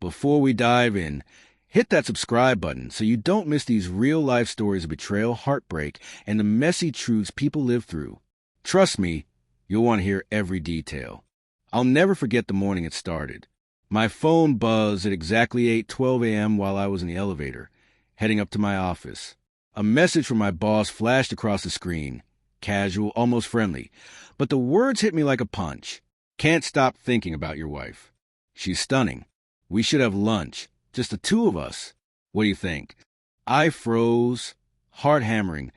Before we dive in, hit that subscribe button so you don't miss these real-life stories of betrayal, heartbreak, and the messy truths people live through. Trust me, you'll want to hear every detail. I'll never forget the morning it started. My phone buzzed at exactly 8:12 a.m. while I was in the elevator, heading up to my office. A message from my boss flashed across the screen. Casual, almost friendly. But the words hit me like a punch. Can't stop thinking about your wife. She's stunning. We should have lunch. Just the two of us. What do you think? I froze, heart hammering,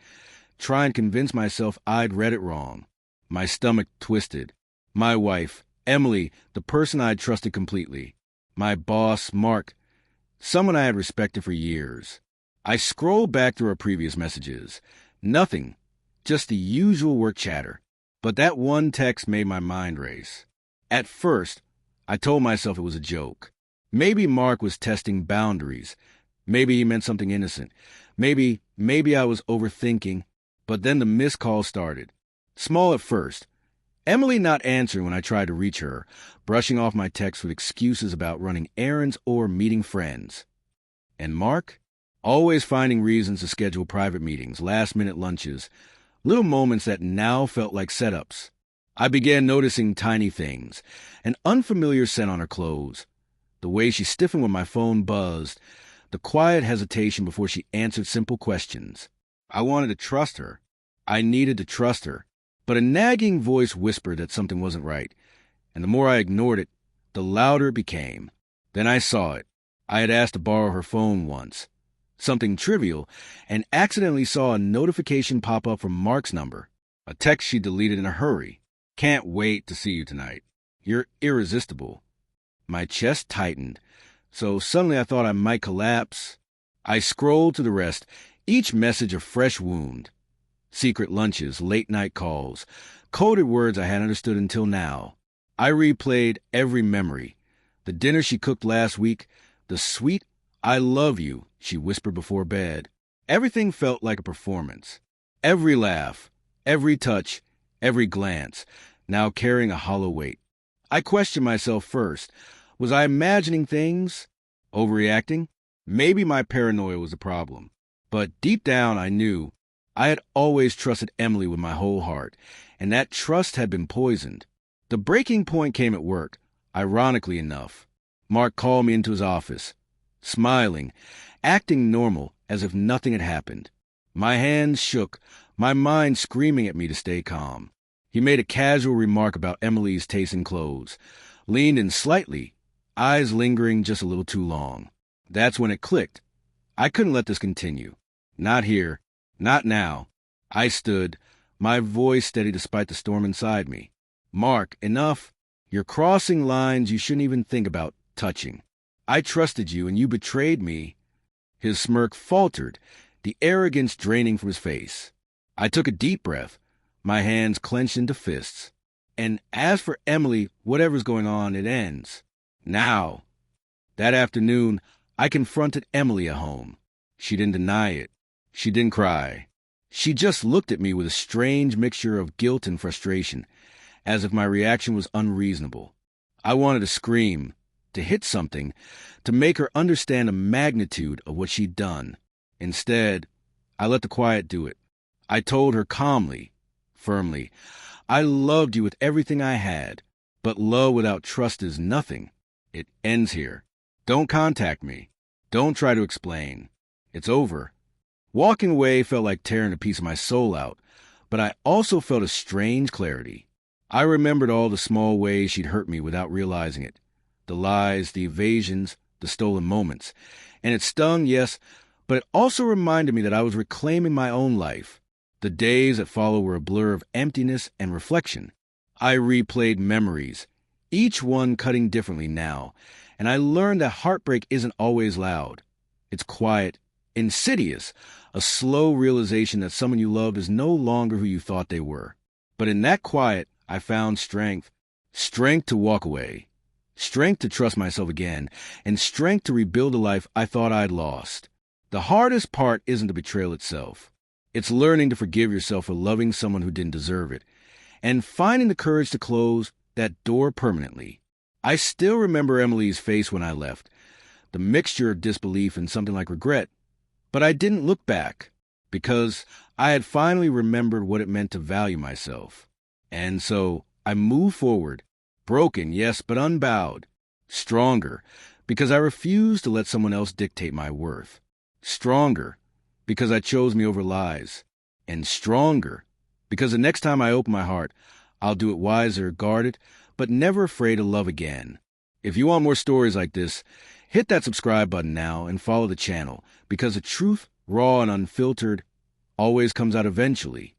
trying to convince myself I'd read it wrong. My stomach twisted. My wife, Emily, the person I'd trusted completely. My boss, Mark, someone I had respected for years. I scrolled back through our previous messages. Nothing. Just the usual work chatter. But that one text made my mind race. At first, I told myself it was a joke. Maybe Mark was testing boundaries. Maybe he meant something innocent. Maybe I was overthinking. But then the missed call started. Small at first. Emily not answering when I tried to reach her, brushing off my texts with excuses about running errands or meeting friends. And Mark? Always finding reasons to schedule private meetings, last-minute lunches, little moments that now felt like setups. I began noticing tiny things. An unfamiliar scent on her clothes. The way she stiffened when my phone buzzed. The quiet hesitation before she answered simple questions. I wanted to trust her. I needed to trust her. But a nagging voice whispered that something wasn't right. And the more I ignored it, the louder it became. Then I saw it. I had asked to borrow her phone once. Something trivial, and accidentally saw a notification pop up from Mark's number. A text she deleted in a hurry. Can't wait to see you tonight. You're irresistible. My chest tightened, so suddenly I thought I might collapse. I scrolled to the rest, each message a fresh wound. Secret lunches, late-night calls, coded words I hadn't understood until now. I replayed every memory. The dinner she cooked last week, the sweet "I love you" she whispered before bed. Everything felt like a performance. Every laugh, every touch, every glance, now carrying a hollow weight. I questioned myself first. Was I imagining things? Overreacting? Maybe my paranoia was the problem. But deep down I knew I had always trusted Emily with my whole heart, and that trust had been poisoned. The breaking point came at work, ironically enough. Mark called me into his office, smiling, acting normal, as if nothing had happened. My hands shook, my mind screaming at me to stay calm. He made a casual remark about Emily's taste in clothes, leaned in slightly, eyes lingering just a little too long. That's when it clicked. I couldn't let this continue. Not here. Not now. I stood, my voice steady despite the storm inside me. Mark, enough. You're crossing lines you shouldn't even think about touching. I trusted you, and you betrayed me. His smirk faltered, the arrogance draining from his face. I took a deep breath, my hands clenched into fists. And as for Emily, whatever's going on, it ends. Now. That afternoon, I confronted Emily at home. She didn't deny it. She didn't cry. She just looked at me with a strange mixture of guilt and frustration, as if my reaction was unreasonable. I wanted to scream, to hit something, to make her understand the magnitude of what she'd done. Instead, I let the quiet do it. I told her calmly, firmly, I loved you with everything I had, but love without trust is nothing. It ends here. Don't contact me. Don't try to explain. It's over. Walking away felt like tearing a piece of my soul out, but I also felt a strange clarity. I remembered all the small ways she'd hurt me without realizing it. The lies, the evasions, the stolen moments. And it stung, yes, but it also reminded me that I was reclaiming my own life. The days that followed were a blur of emptiness and reflection. I replayed memories, each one cutting differently now, and I learned that heartbreak isn't always loud. It's quiet, insidious, a slow realization that someone you loved is no longer who you thought they were. But in that quiet, I found strength. Strength to walk away. Strength to trust myself again. And strength to rebuild a life I thought I'd lost. The hardest part isn't the betrayal itself. It's learning to forgive yourself for loving someone who didn't deserve it. And finding the courage to close that door permanently. I still remember Emily's face when I left, the mixture of disbelief and something like regret. But I didn't look back, because I had finally remembered what it meant to value myself. And so I moved forward, broken, yes, but unbowed. Stronger, because I refused to let someone else dictate my worth. Stronger, because I chose me over lies. And stronger, because the next time I open my heart, I'll do it wiser, guarded, but never afraid to love again. If you want more stories like this, hit that subscribe button now and follow the channel, because the truth, raw and unfiltered, always comes out eventually.